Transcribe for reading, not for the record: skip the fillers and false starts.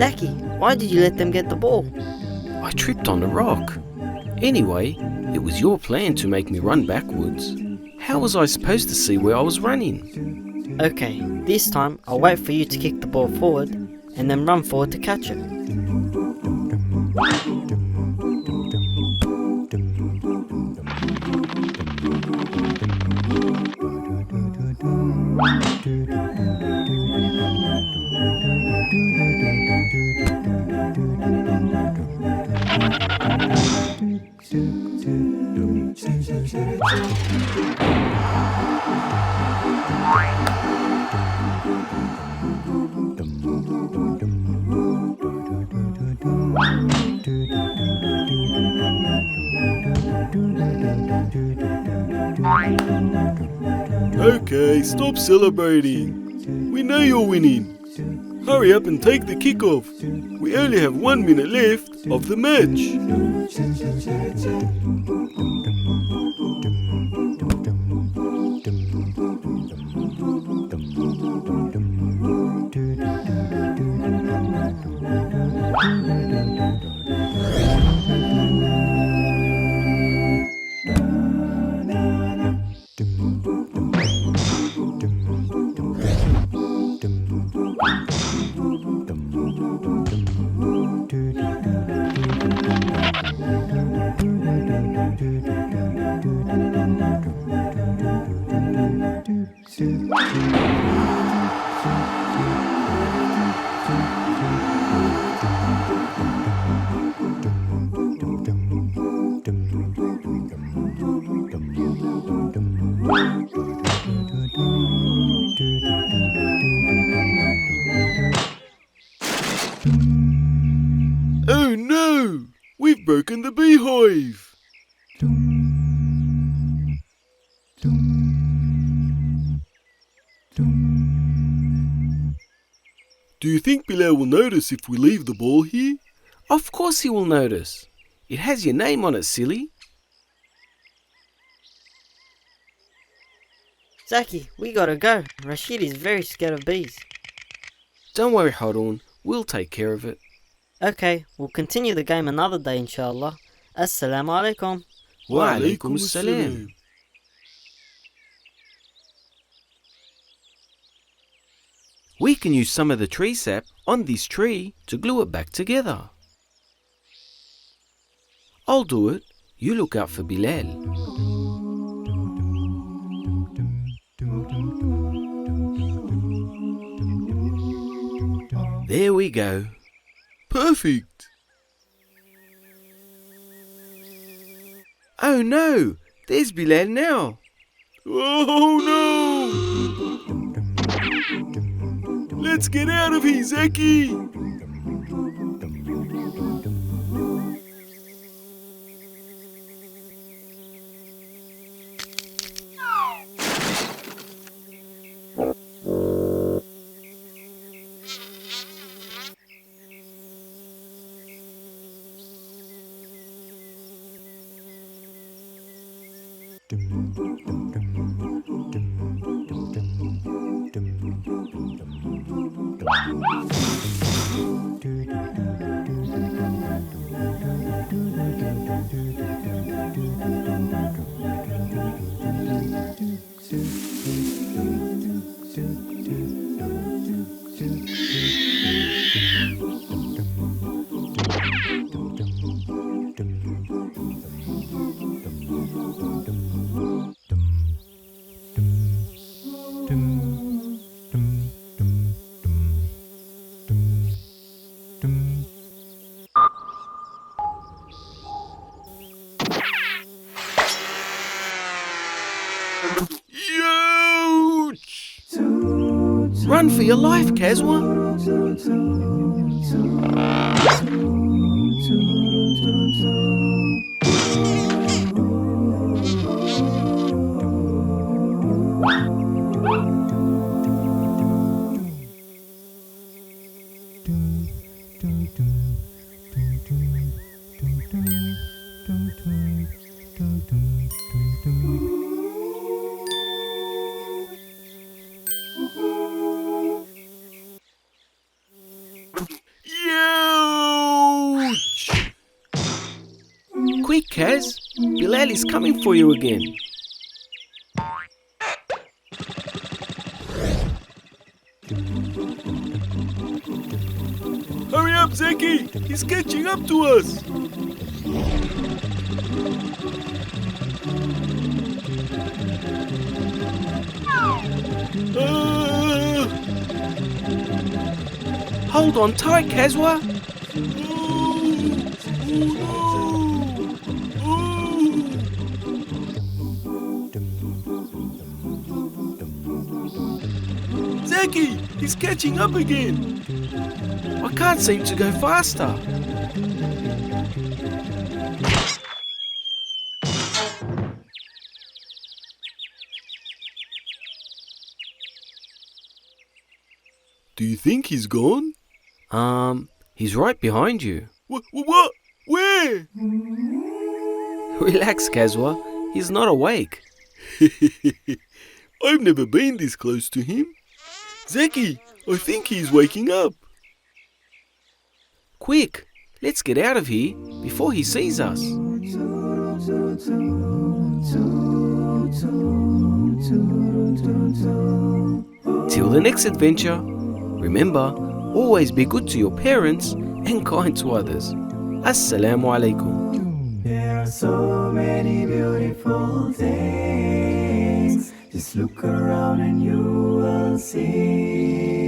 Zaky, why did you let them get the ball? I tripped on a rock. Anyway, it was your plan to make me run backwards. How was I supposed to see where I was running? Okay, this time I'll wait for you to kick the ball forward and then run forward to catch it. Okay, stop celebrating. We know you're winning. Hurry up and take the kickoff. We only have 1 minute left of the match. Oh no! We've broken the beehive! Do you think Bilal will notice if we leave the ball here? Of course he will notice. It has your name on it, silly. Zaky, we gotta go. Rashid is very scared of bees. Don't worry, Harun. We'll take care of it. Okay, we'll continue the game another day, inshallah. Assalamu alaikum. Wa alaikum assalam. We can use some of the tree sap on this tree to glue it back together. I'll do it. You look out for Bilal. There we go. Perfect! Oh no! There's Bilal now. Oh no! Let's get out of here, Zaky! Ouch! Run for your life, Kazwa! Ouch! Quick, Kaz! Bilal is coming for you again. Hurry up, Zaky! He's catching up to us! Ah! Hold on tight, Kazwa! Zaky! He's catching up again! I can't seem to go faster. Do you think he's gone? He's right behind you. What? Where? Relax, Kazwa. He's not awake. I've never been this close to him. Zaky, I think he's waking up. Quick, let's get out of here before he sees us. Till the next adventure, remember, always be good to your parents and kind to others. Assalamu alaikum. There are so many beautiful things. Just look around and you will see.